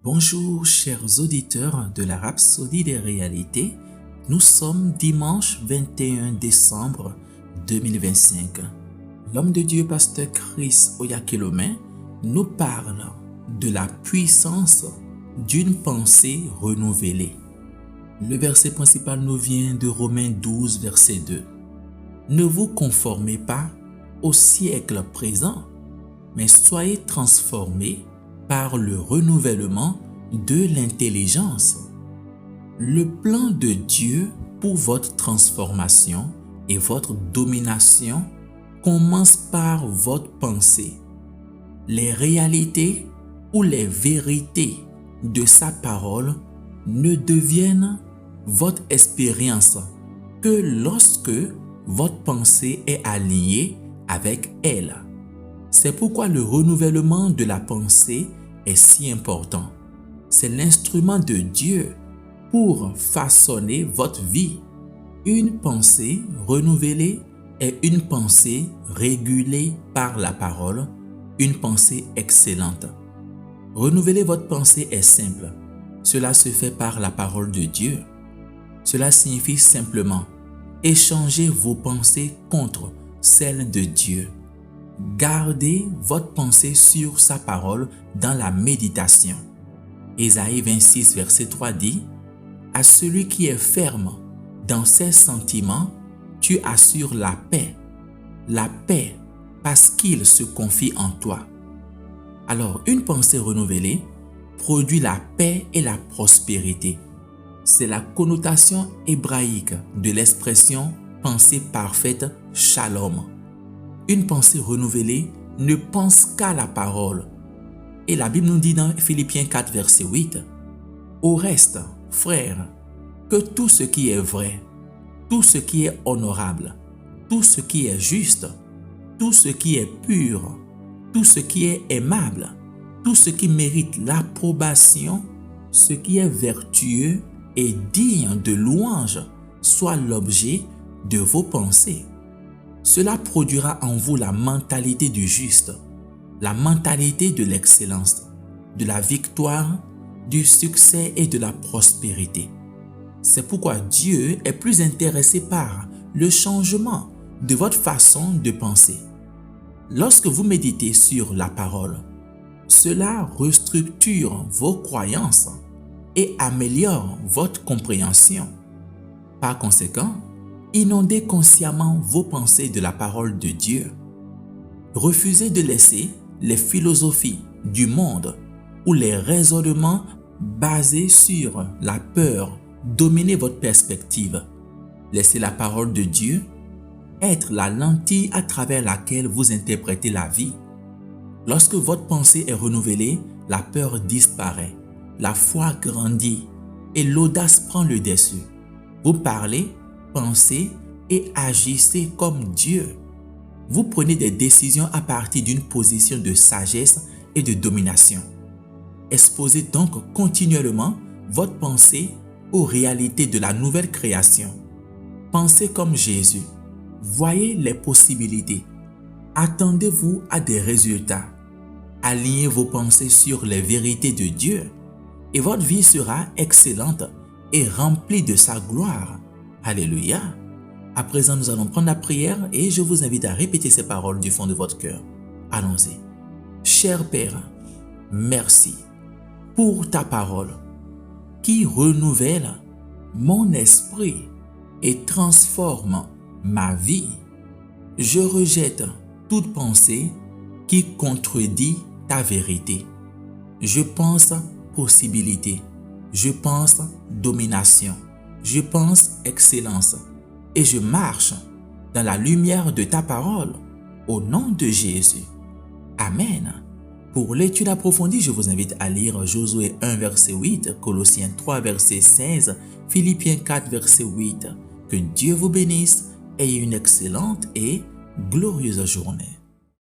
Bonjour chers auditeurs de la Rhapsodie des réalités, nous sommes dimanche 21 décembre 2025. L'homme de Dieu pasteur Chris Oyakhilome nous parle de la puissance d'une pensée renouvelée. Le verset principal nous vient de Romains 12 verset 2. Ne vous conformez pas au siècle présent, mais soyez transformés par le renouvellement de l'intelligence. Le plan de Dieu pour votre transformation et votre domination commence par votre pensée. Les réalités ou les vérités de sa parole ne deviennent votre expérience que lorsque votre pensée est alignée avec elle. C'est pourquoi le renouvellement de la pensée est si important. C'est l'instrument de Dieu pour façonner votre vie. Une pensée renouvelée est une pensée régulée par la parole, une pensée excellente. Renouveler votre pensée est simple. Cela se fait par la parole de Dieu. Cela signifie simplement échanger vos pensées contre celles de Dieu. Gardez votre pensée sur sa parole dans la méditation. Ésaïe 26 verset 3 dit « À celui qui est ferme dans ses sentiments, tu assures la paix parce qu'il se confie en toi. » Alors, une pensée renouvelée produit la paix et la prospérité. C'est la connotation hébraïque de l'expression « pensée parfaite, shalom ». Une pensée renouvelée ne pense qu'à la parole. Et la Bible nous dit dans Philippiens 4 verset 8 « Au reste, frères, que tout ce qui est vrai, tout ce qui est honorable, tout ce qui est juste, tout ce qui est pur, tout ce qui est aimable, tout ce qui mérite l'approbation, ce qui est vertueux et digne de louange, soit l'objet de vos pensées. » Cela produira en vous la mentalité du juste, la mentalité de l'excellence, de la victoire, du succès et de la prospérité. C'est pourquoi Dieu est plus intéressé par le changement de votre façon de penser. Lorsque vous méditez sur la parole, cela restructure vos croyances et améliore votre compréhension. Par conséquent, inondez consciemment vos pensées de la parole de Dieu. Refusez de laisser les philosophies du monde ou les raisonnements basés sur la peur dominer votre perspective. Laissez la parole de Dieu être la lentille à travers laquelle vous interprétez la vie. Lorsque votre pensée est renouvelée, la peur disparaît, la foi grandit et l'audace prend le dessus. Vous parlez, pensez et agissez comme Dieu. Vous prenez des décisions à partir d'une position de sagesse et de domination. Exposez donc continuellement votre pensée aux réalités de la nouvelle création. Pensez comme Jésus. Voyez les possibilités. Attendez-vous à des résultats. Alignez vos pensées sur les vérités de Dieu et votre vie sera excellente et remplie de sa gloire. Alléluia. À présent, nous allons prendre la prière et je vous invite à répéter ces paroles du fond de votre cœur. Allons-y. Cher Père, merci pour ta parole qui renouvelle mon esprit et transforme ma vie. Je rejette toute pensée qui contredit ta vérité. Je pense possibilité. Je pense domination. Je pense excellence et je marche dans la lumière de ta parole au nom de Jésus. Amen. Pour l'étude approfondie, je vous invite à lire Josué 1 verset 8, Colossiens 3 verset 16, Philippiens 4 verset 8. Que Dieu vous bénisse et une excellente et glorieuse journée.